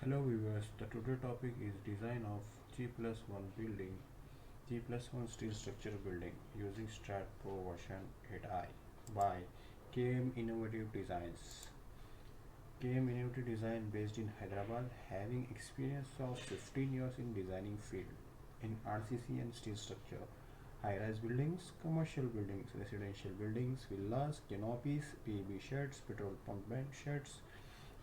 Hello viewers, the today topic is design of G plus 1 building, G plus 1 steel structure building using STAAD Pro version 8i by KM Innovative Designs. KM Innovative Design based in Hyderabad, having experience of 15 years in designing field in RCC and steel structure, high-rise buildings, commercial buildings, residential buildings, villas, canopies, PEB sheds, petrol pump sheds,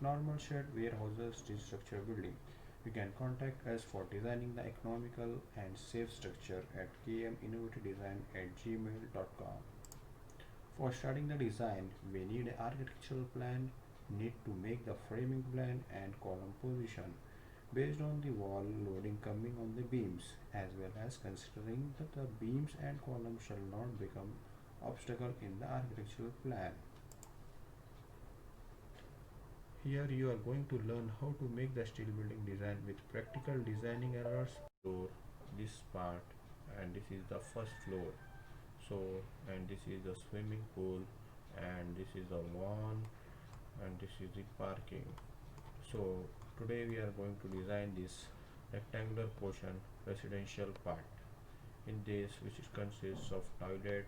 normal shed, warehouses, steel structure building. You can contact us for designing the economical and safe structure at kminnovativedesign@gmail.com. For starting the design, we need an architectural plan, need to make the framing plan and column position based on the wall loading coming on the beams, as well as considering that the beams and columns shall not become obstacle in the architectural plan. Here you are going to learn how to make the steel building design with practical designing errors. Floor, this part, and this is the first floor. So, and this is the swimming pool, and this is the lawn, and this is the parking. So today we are going to design this rectangular portion residential part. In this, which consists of toilet,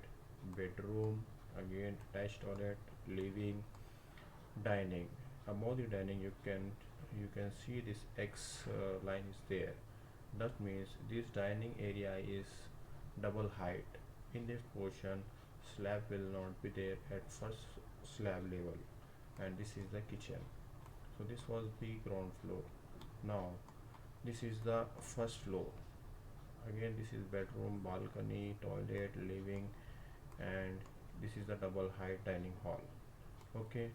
bedroom, again attached toilet, living, dining. Above the dining you can see this X line is there. That means this dining area is double height. In this portion, slab will not be there at first slab level, and this is the kitchen. So this was the ground floor. Now this is the first floor. Again, this is bedroom, balcony, toilet, living, and this is the double height dining hall. Okay,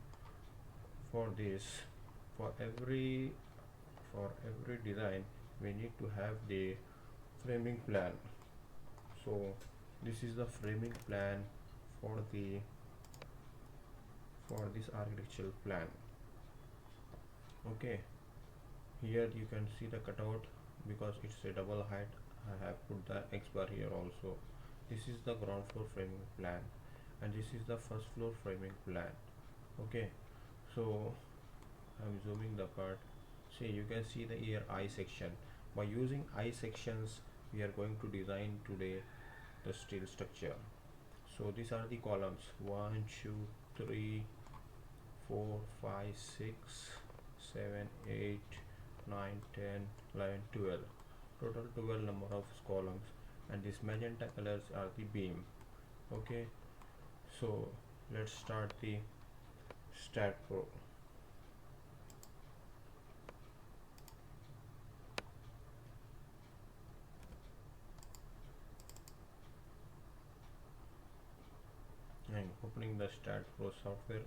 for this, for every for every design we need to have the framing plan. So this is the framing plan for this architectural plan. Okay, here you can see the cutout. Because it's a double height, I have put the X bar here also. This is the ground floor framing plan, and this is the first floor framing plan. Okay, so I'm zooming the part. See, you can see the here I section. By using I sections, we are going to design today the steel structure. So these are the columns: 1 2 3 4 5 6 7 8 9 10 11 12. Total 12 number of columns, and these magenta colors are the beam. Okay, so let's start the STAAD Pro. I'm opening the STAAD Pro software.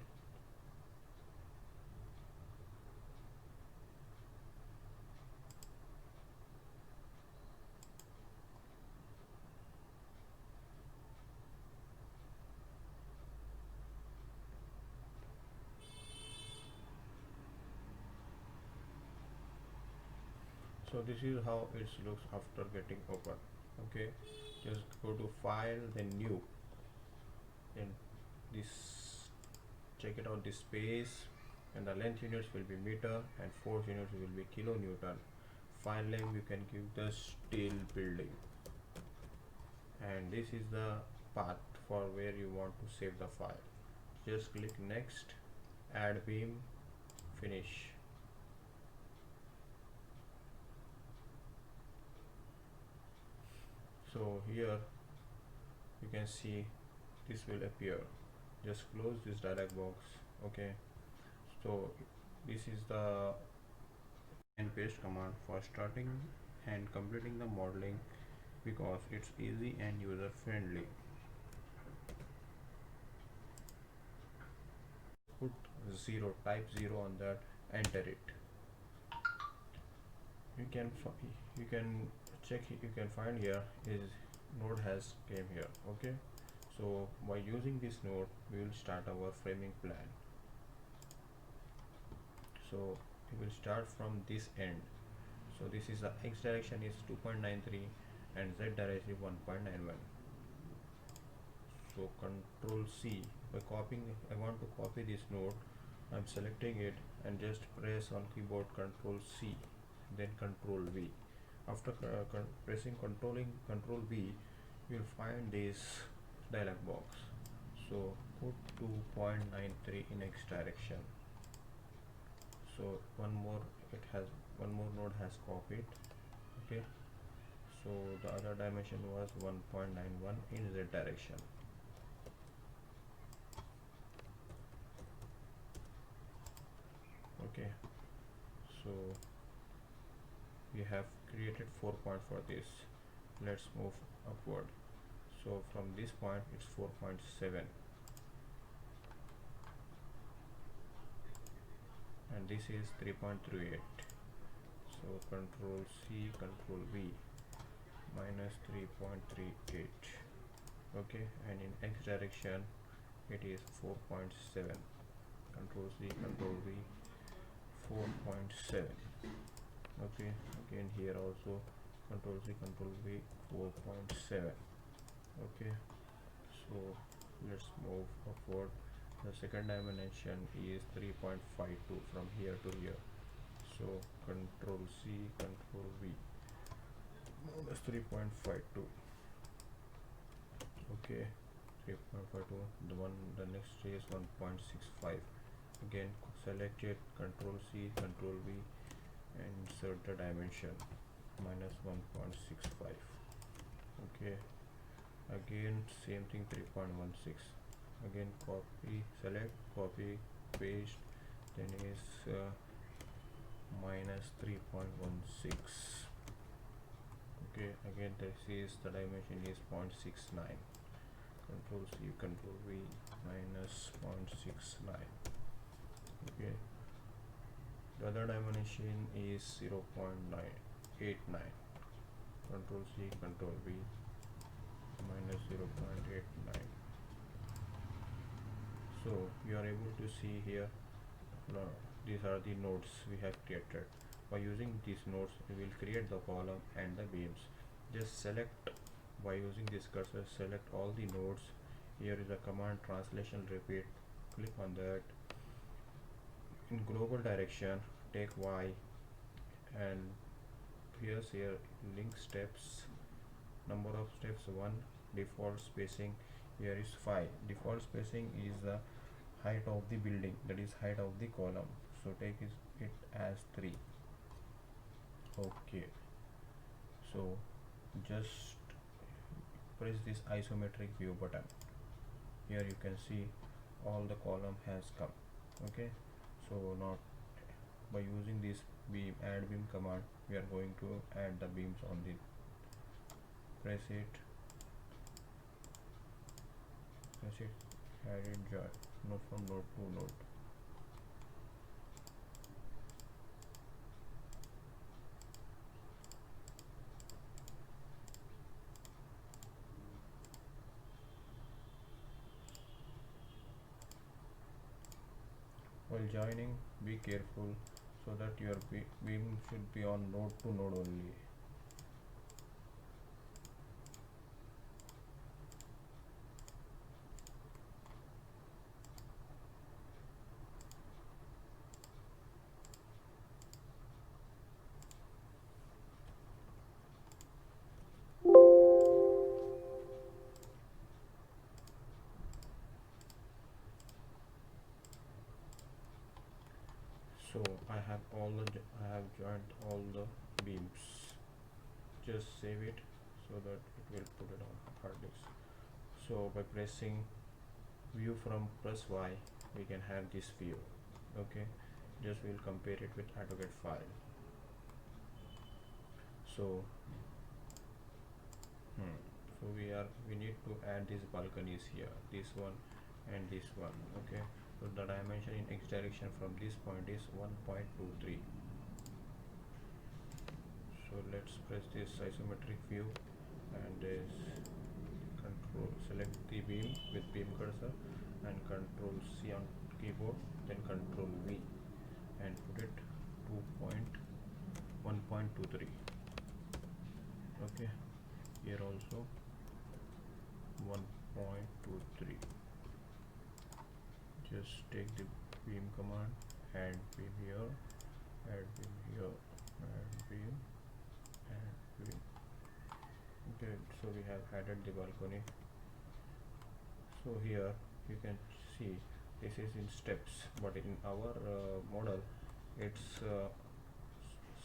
So this is how it looks after getting open. Okay, just go to file, then new, then this, check it out, this space, and the length units will be meter and force units will be kilonewton. File name you can give the steel building, and this is the path for where you want to save the file. Just click next, add beam, finish. So here you can see this will appear. Just close this dialog box. Okay, so this is the and paste command for starting and completing the modeling, because it's easy and user friendly. Put 0, type 0 on that, enter it. You can check, you can find here is node has came here. Okay, so by using this node we will start our framing plan. So we will start from this end. So this is the x direction is 2.93 and z direction 1.91. So control C. By copying, I want to copy this node I'm selecting it and just press on keyboard Control C, then Control V. After pressing Control V, you'll find this dialog box. So put 2.93 in X direction. So one more node has copied. Okay. So the other dimension was 1.91 in Z direction. Okay. So we have created 4 points for this. Let's move upward. So from this point it's 4.7, and this is 3.38. So Control C, Control V, minus 3.38. Okay, and in X direction it is 4.7. Control C, Control V, 4.7. Okay, again here also Control C, Control V, 4.7. Okay, so let's move upward. The second dimension is 3.52 from here to here. So Control C, Control V, minus 3.52. Okay, 3.52. The next is 1.65. Again select it, Control C, Control V, and insert the dimension, minus 1.65. Okay, again same thing, 3.16. Again copy, select, copy, paste, then is minus 3.16. okay, again this is the dimension is 0.69. Control C, Control V, minus 0.69. okay, the other dimension is 0.989. Control C, Control V, minus 0.89. So you are able to see here, these are the nodes we have created. By using these nodes we will create the column and the beams. Just select, by using this cursor, select all the nodes. Here is a command translation repeat, click on that. In global direction take Y, and here link steps, number of steps 1, default spacing here is 5. Default spacing is the height of the building, that is height of the column, so take it as 3. Okay, so just press this isometric view button. Here you can see all the column has come. Okay, so now by using this beam add beam command we are going to add the beams on the, press it, add it, join, no, from node to node. While joining, be careful so that your beam should be on node to node only. So I have joined all the beams. Just save it so that it will put it on hard disk. So by pressing view from plus Y we can have this view. Okay, just we'll compare it with AutoCAD file. So we need to add these balconies here, this one and this one. Okay, so the dimension in X direction from this point is 1.23. so let's press this isometric view and select the beam with beam cursor and Control C on keyboard, then Control V and put it 1.23. okay, here also 1.23. just take the beam command, add beam here, add beam here, add beam, add beam. Okay, so we have added the balcony. So here you can see this is in steps, but in our model it's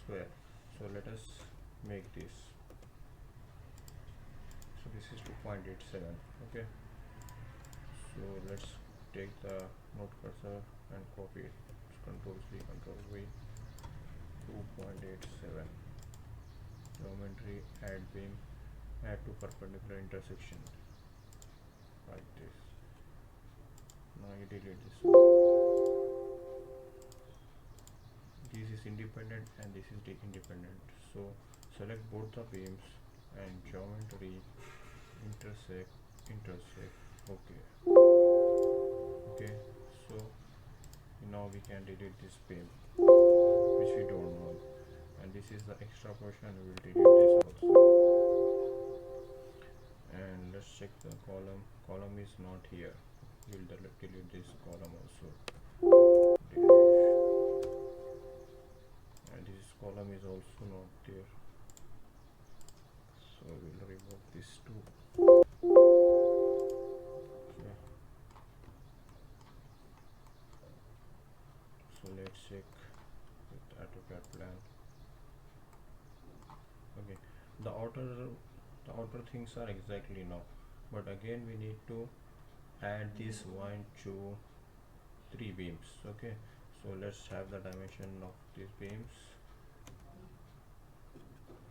square. So let us make this. So this is 2.87. Okay, so let's take the node cursor and copy it. Control C, Control V. 2.87. Geometry, add beam, add to perpendicular intersection, like this. Now you delete this one. This is independent and this is independent. So select both the beams and geometry, intersect. Okay. Okay. So now we can delete this beam, which we don't want, and this is the extra portion. We will delete this also. And let's check the column. Column is not here. We'll delete this column also. Delete. And this column is also not there. So we'll remove this too. Okay. So let's check with AutoCAD plan. Okay, the outer things are exactly now, but again we need to add this 1 2 3 beams. Okay, so let's have the dimension of these beams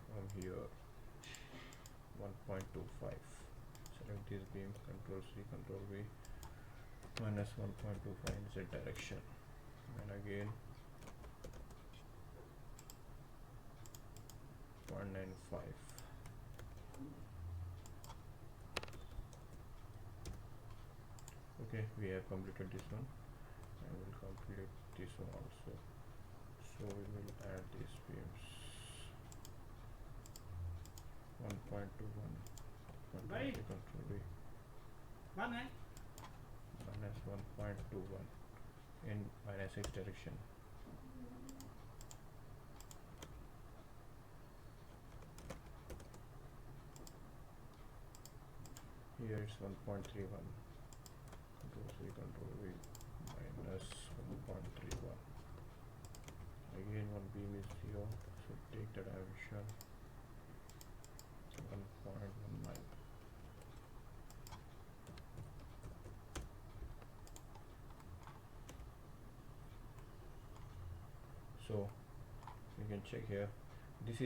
from here. 1.25. Select this beam, Control C, Control V, minus 1.25 in Z direction, and again 0.95. Okay, we have completed this one, and we'll complete this one also. So we will add these beams. 1.21. Control V. Minus 1.21 in minus X direction. Here it's 1.31. Control C, Control V, minus 1.31. Again one beam is 0, so take the dimension 1.19. So you can check here, this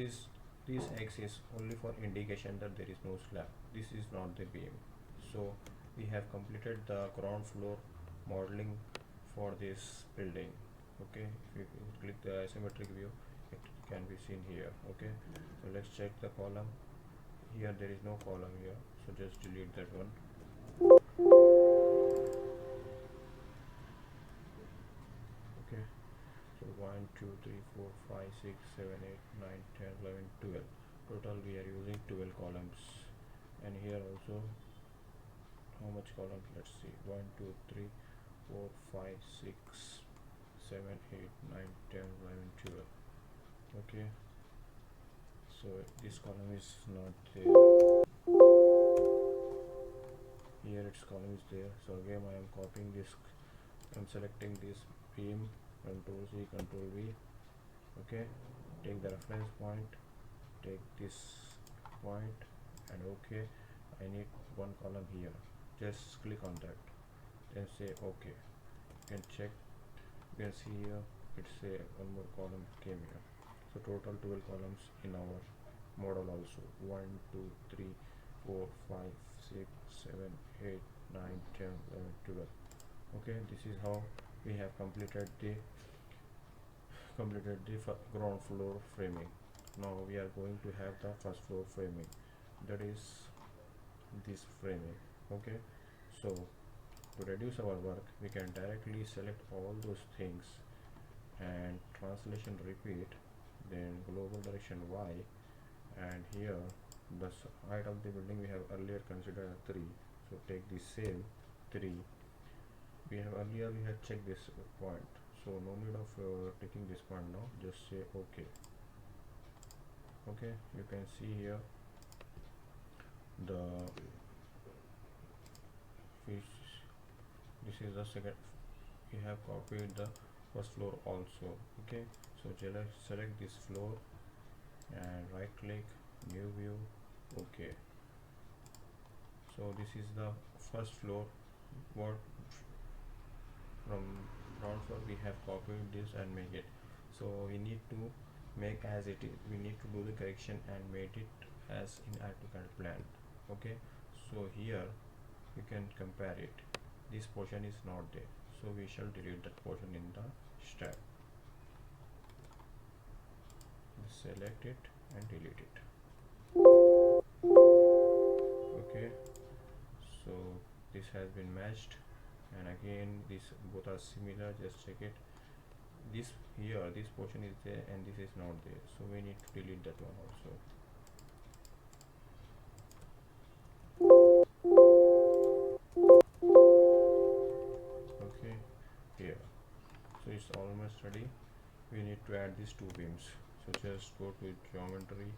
X is only for indication that there is no slab. This is not the beam. So we have completed the ground floor modeling for this building. Okay, if you click the isometric view, it can be seen here. Okay, so let's check the column. Here there is no column here, so just delete that one. Okay, so 1 2 3 4 5 6 7 8 9 10 11 12. Total we are using 12 columns, and here also how much columns? Let's see, 1 2 3 4 5 6 7 8 9 10 11 12. Okay, so this column is not there. Here its column is there. So again I am copying this, I'm selecting this beam, Control C, Control V. Okay, take the reference point, take this point, and okay, I need one column here. Just click on that, then say okay. You can check, you can see here it's a one more column came here. So total 12 columns in our model also. 1 2 3 4 5 6 7 8 9 10 11 12. Okay, this is how we have completed the ground floor framing. Now we are going to have the first floor framing, that is this framing. Okay, so to reduce our work, we can directly select all those things and translation repeat, then global direction Y, and here the height of the building we have earlier considered 3, so take the same 3, we have earlier we had checked this point, so no need of taking this point now. Just say okay. Okay, you can see here the fish. This is the second. We have copied the first floor also. Okay, so select this floor and right click, new view. Okay, so this is the first floor. What from ground floor we have copied this and make it, so we need to make as it is. We need to do the correction and make it as in AutoCAD plan. Okay, so here you can compare it. This portion is not there, so we shall delete that portion in the STAAD. Select it and delete it. Okay, so this has been matched, and again this both are similar. Just check it. This here, this portion is there and this is not there, so we need to delete that one also. Okay, here, so it's almost ready. We need to add these two beams, so just go to geometry,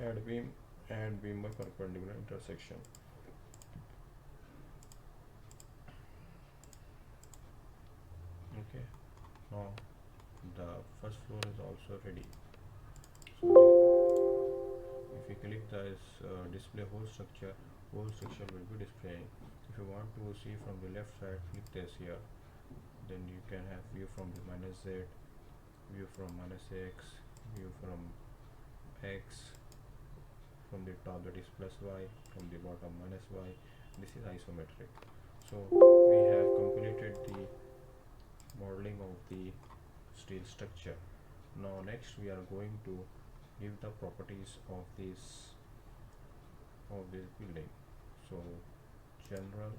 add beam by perpendicular intersection. Okay, now the first floor is also ready. So if you click this display whole structure will be displaying. If you want to see from the left side, click this here, then you can have view from the -z, view from -x, view from x, from the top that is +y, from the bottom -y. This is isometric. So we have completed the modeling of the steel structure. Now next we are going to give the properties of this building. So general,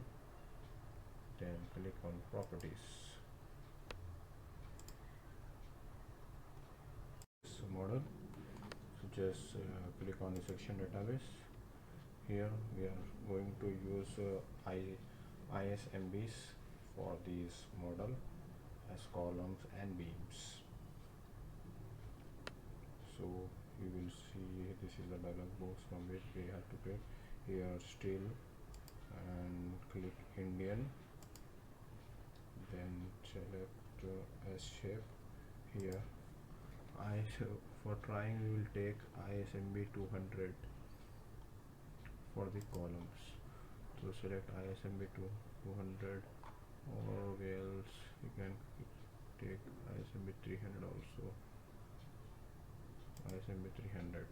then click on properties. So model, so just click on the section database. Here we are going to use ISMBs for this model as columns and beams. So you will see this is the dialog box from which we have to pick here steel and click Indian, then select S shape. Here for trying we will take ISMB 200 for the columns, so select ISMB 200, or else you can take ISMB 300 also, ISMB 300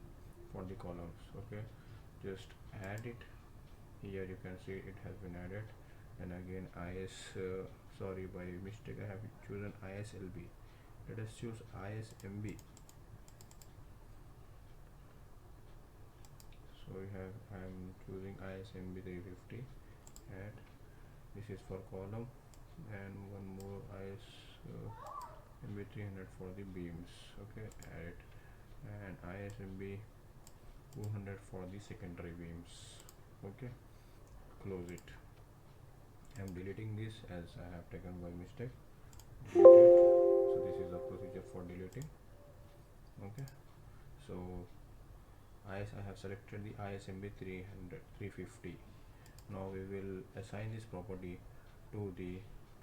for the columns. Okay, just add it. Here you can see it has been added, and again sorry, by mistake I have chosen ISLB. Let us choose ISMB. So I am choosing ISMB 350, and this is for column, and one more ISMB 300 for the beams. Okay, add it, and ISMB 200 for the secondary beams. Okay, close it. I am deleting this as I have taken by mistake. Delete it. So this is the procedure for deleting. Okay, so I have selected the ISMB 350. Now we will assign this property to the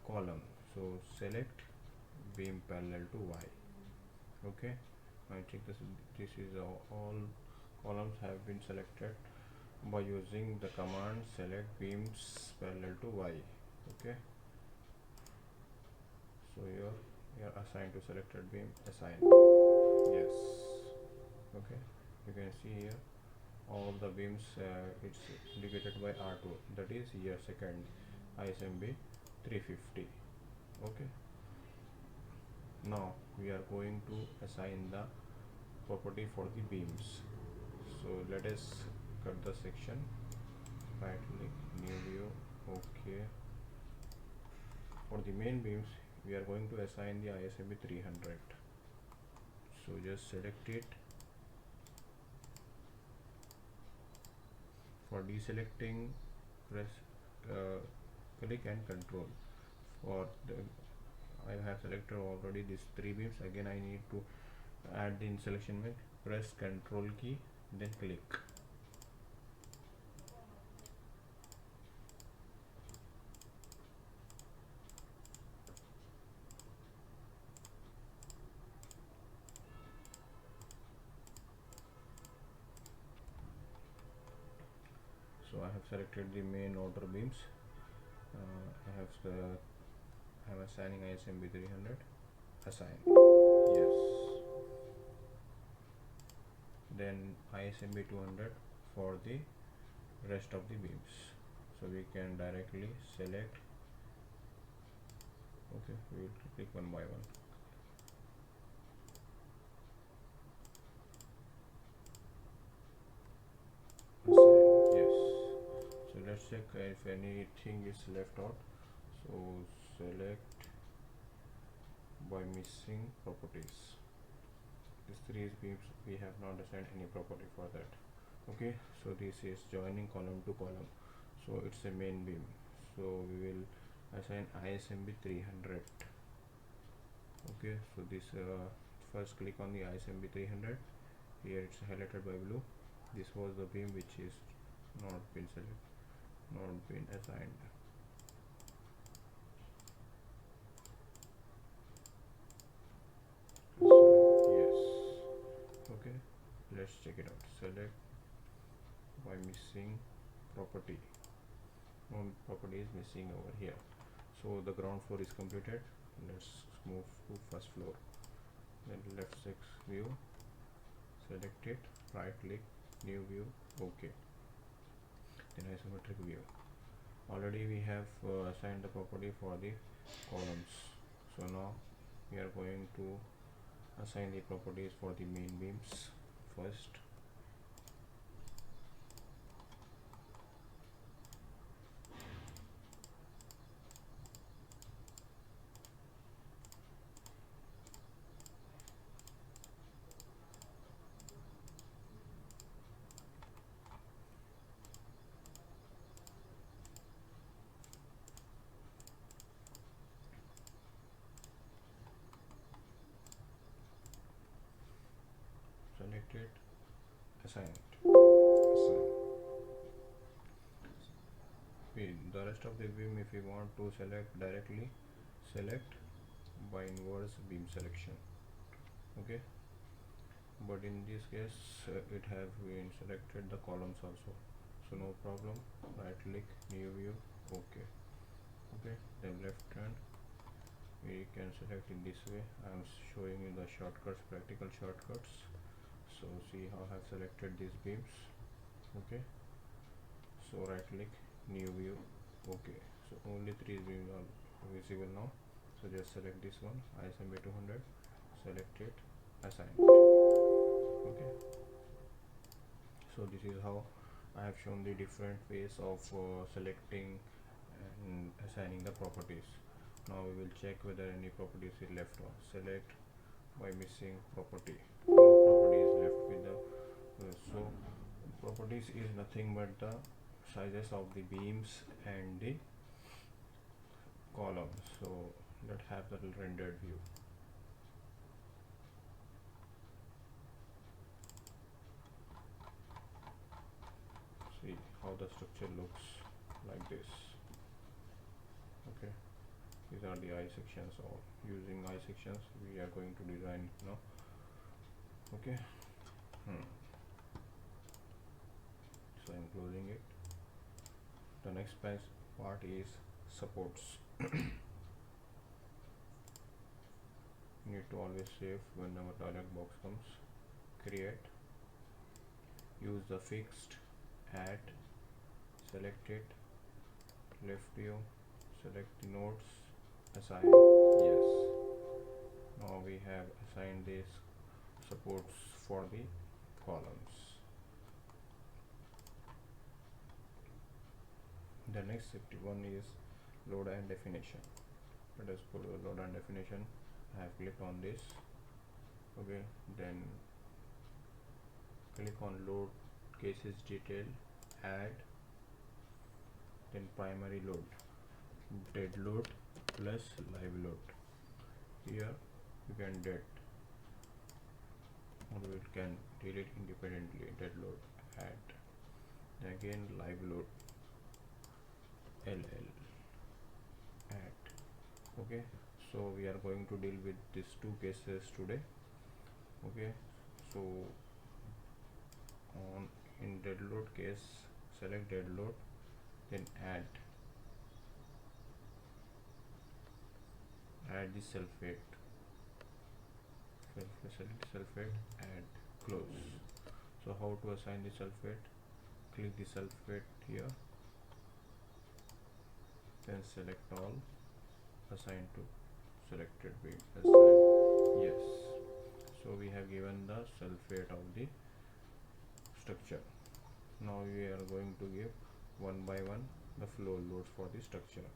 column. So select beam parallel to Y. Okay, I check this is all columns have been selected by using the command select beams parallel to Y. Okay, so you are assigned to selected beam, assign, yes. Okay, you can see here all the beams it's indicated by R2, that is here second ISMB 350. Okay, now we are going to assign the property for the beams. So let us cut the section, right click, new view. Okay, for the main beams we are going to assign the ISMB 300. So just select it. For deselecting, press click and control. for the I have selected already these three beams. Again I need to add the in selection menu, press Ctrl key, then click. So I have selected the main outer beams. I am assigning ISMB 300. Assign. Yes. Then ISMB 200 for the rest of the beams. So we can directly select. Okay, we will click one by one. Assign. Yes. So let's check if anything is left out. So select by missing properties. These three beams we have not assigned any property for that. Okay, so this is joining column to column, so it's a main beam, so we will assign ISMB 300. Okay, so this first click on the ISMB 300. Here it's highlighted by blue. This was the beam which is not been selected, not been assigned. Yes. Okay, let's check it out. Select by missing property. One property is missing over here. So the ground floor is completed. Let's move to first floor. Then left 6 view, select it, right click, new view, OK. Then isometric view. Already we have assigned the property for the columns. So now we are going to assign the properties for the main beams first. Select it, assign it. Assign. The rest of the beam, if you want to select directly, select by inverse beam selection. Okay, but in this case it have been selected the columns also, so no problem. Right click, new view, OK. Okay, then left hand we can select in this way. I am showing you the shortcuts, practical shortcuts. So see how I have selected these beams. Okay, so right click, new view, OK. So only three beams are visible now, so just select this one, ISMB 200, select it, assign it. Okay, so this is how I have shown the different ways of selecting and assigning the properties. Now we will check whether any properties is left on. Select by missing property. No property is left with the so properties is nothing but the sizes of the beams and the columns. So let's have the rendered view. See how the structure looks like this. Okay, these are the eye sections, or using eye sections we are going to design now. Okay, so I'm closing it. The next part is supports. Need to always save whenever dialog box comes. Create, use the fixed, add, select it, left view, select the nodes, assign. Yes, now we have assigned these supports for the columns. The next one is load and definition. Let us put the load and definition. I have clicked on this. Okay, then click on load cases detail, add, then primary load, dead load, plus live load. Here you can dead, or it can delete independently. Dead load add, again live load ll add. Okay, so we are going to deal with these two cases today. Okay, so on in dead load case, select dead load, then add the sulfate, select sulfate, add, close. So how to assign the sulfate? Click the sulfate here, then select all, assign to selected, be assign yes. So we have given the sulfate of the structure. Now we are going to give one by one the flow loads for the structure.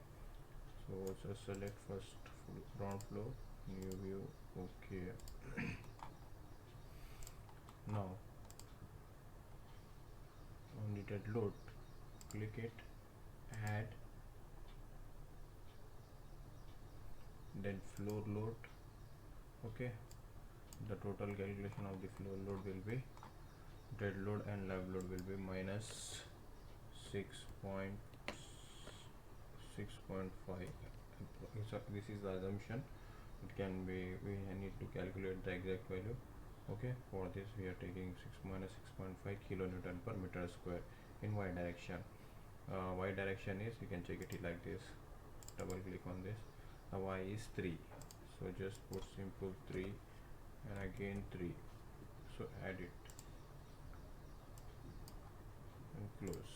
So just select first ground floor, new view, okay. Now on the dead load, click it, add, then floor load. Okay, the total calculation of the floor load will be, dead load and live load will be minus 6.5. This is the assumption. It can be, we need to calculate the exact value. Okay, for this we are taking 6 minus 6.5 kilonewton per meter square in y direction. Y direction is, you can check it like this, double click on this, the y is 3, so just put simple 3 and again 3, so add it and close.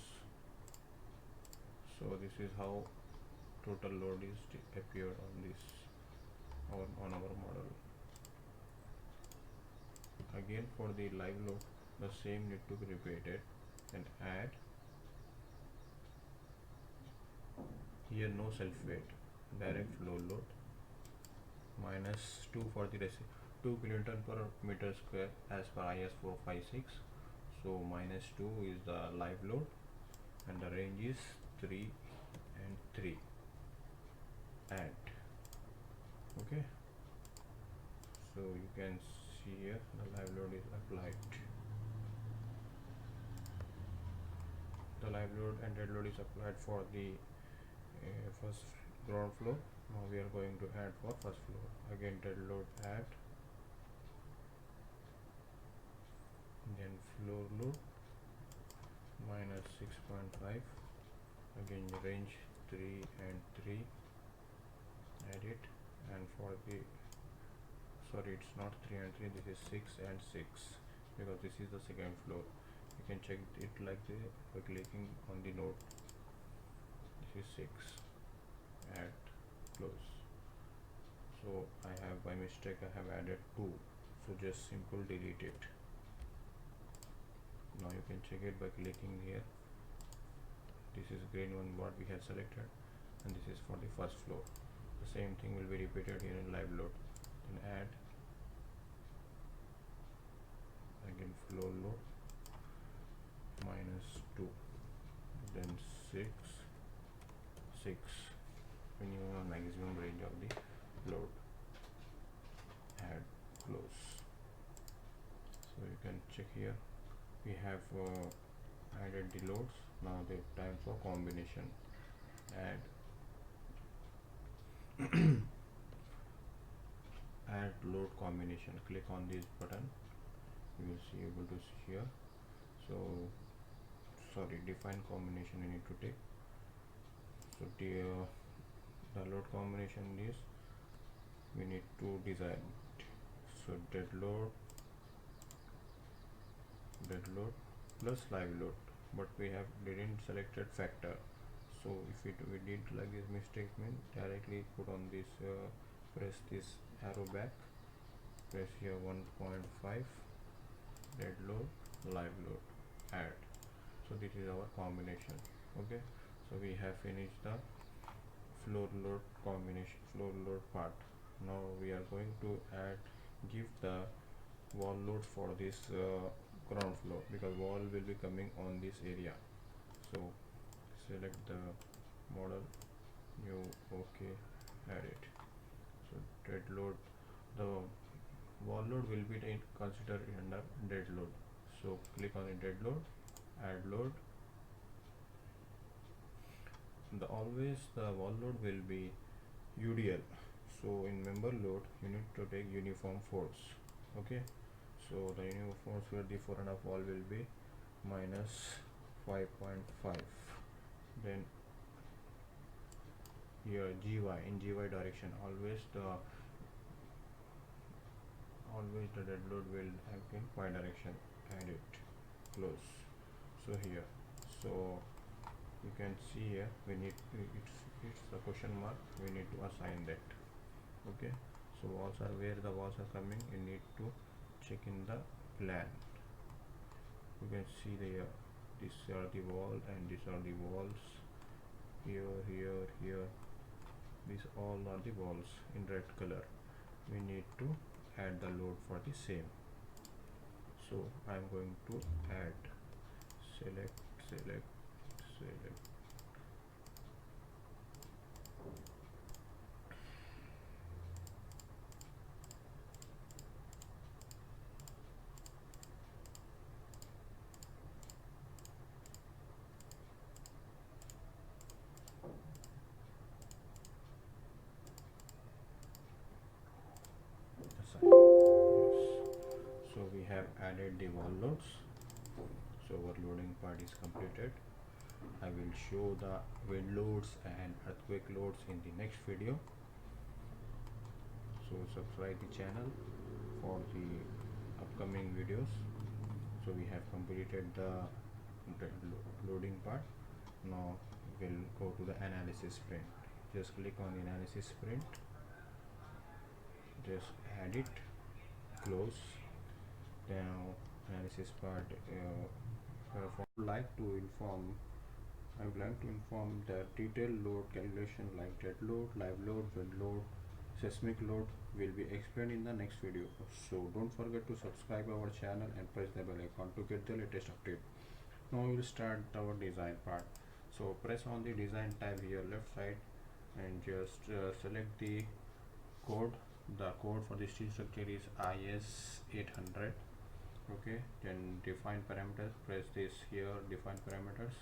So this is how total load is appeared on this, or on our model. Again for the live load, the same need to be repeated, and add, here no sulfate, direct flow load, minus 2 for the 2 kilonewton per meter square as per IS 456. So minus 2 is the live load, and the range is 3 and 3, add. Okay, so you can see here the live load is applied. The live load and dead load is applied for the first ground floor. Now we are going to add for first floor. Again dead load add, then floor load minus 6.5, again range 3 and 3, add it. And for the, sorry, it's not 3 and 3, this is 6 and 6, because this is the second floor. You can check it like this by clicking on the node. This is 6, add, close. So I have, by mistake I have added 2, so just simple delete it. Now you can check it by clicking here. This is green one what we have selected, and this is for the first floor. The same thing will be repeated here in live load. Then add, again floor load minus 2, then 6, 6, minimum and maximum range of the load, add, close. So you can check here, we have added the loads. Now the time for combination, add, add load combination, click on this button, you will see, able to see here. So sorry, define combination you need to take. So the load combination is, we need to design it. So dead load plus live load, but we have didn't selected factor. So if we did like this mistake, mean directly put on this, press this arrow back, press here 1.5, dead load, live load, add. So this is our combination. Okay, so we have finished the floor load combination, floor load part. Now we are going to add, give the wall load for this ground floor, because wall will be coming on this area. So select the model, new, okay, add it. So dead load, the wall load will be considered under dead load. So click on the dead load, add load. Always the wall load will be UDL. So in member load you need to take uniform force. Okay, so the uniform force for the 4.5 wall will be minus 5.5. Then here GY, in GY direction, always the dead load will act in Y direction. Add it, close. So here, so you can see here we need to, it's the question mark, we need to assign that. Okay, so walls are where the walls are coming, you need to check in the plan. You can see there, these are the wall and these are the walls. Here, these all are the walls in red color. We need to add the load for the same. So I am going to add, select. Assign. Yes. So we have added the wall loads. So our loading part is completed. I will show the wind loads and earthquake loads in the next video. So subscribe the channel for the upcoming videos. So we have completed the loading part. Now we'll go to the analysis sprint. Just click on the analysis sprint, just add it, close. Now analysis part, I would like to inform that detailed load calculation like dead load, live load, wind load, seismic load will be explained in the next video. So don't forget to subscribe our channel and press the bell icon to get the latest update. Now we will start our design part. So press on the design tab here left side and just select the code. The code for the steel structure is IS 800. Okay, then define parameters, press this here, define parameters,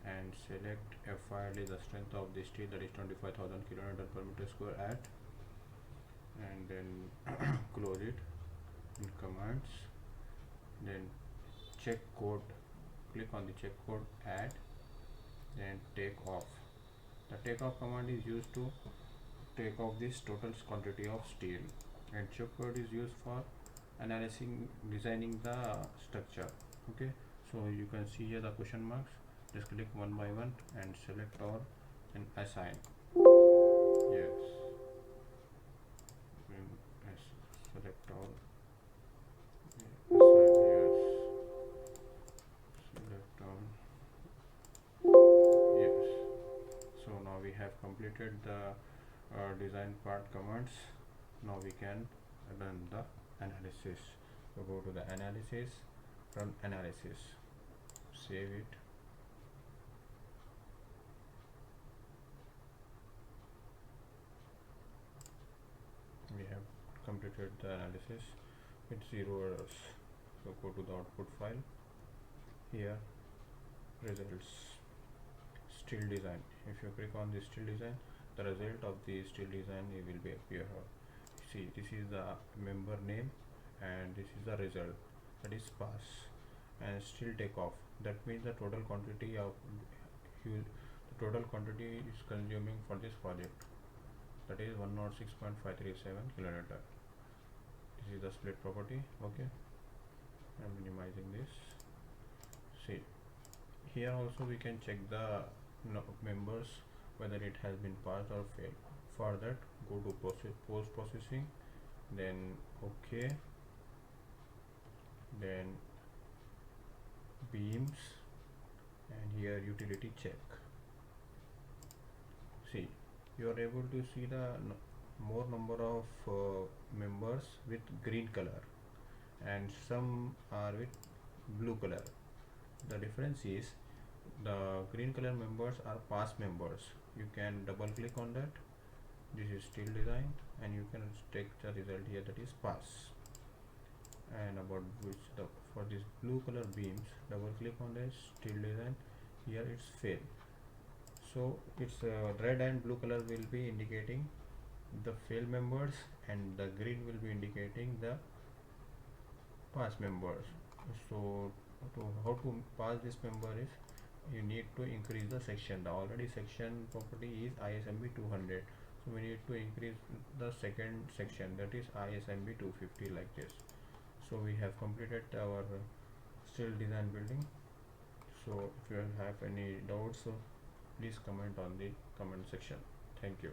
and select FIL is the strength of the steel, that is 25,000 kilonewton per meter square at, and then close it in commands. Then check code, click on the check code, add, then take off. The take off command is used to take off this total quantity of steel, and check code is used for analyzing, designing the structure. Okay, so you can see here the question marks. Just click one by one and select all and assign. Yes, select all. Assign, yes, select all. Yes, so now we have completed the design part commands. Now we can run the analysis. So go to the analysis, run analysis, save it. We have completed the analysis with 0 errors. So go to the output file. Here, results, steel design. If you click on the steel design, the result of the steel design will be appear here. See, this is the member name and this is the result, that is pass, and steel takeoff. That means the total quantity of the total quantity is consuming for this project, that is 106.537 kilonewton. This is the split property. Okay, I'm minimizing this. See, here also we can check the members whether it has been passed or failed. For that, go to post processing, then OK, then beams, and here utility check. See, you are able to see the more number of members with green color and some are with blue color. The difference is the green color members are pass members. You can double click on that This is steel design, and you can take the result here, that is pass. And about which the for this blue color beams, double click on this steel design, here it's fail. So it's red and blue color will be indicating the fail members, and the green will be indicating the pass members. So how to pass this member is, you need to increase the section. The already section property is ISMB 200, so we need to increase the second section, that is ISMB 250, like this. So we have completed our steel design building. So if you have any doubts, so please comment on the comment section. Thank you.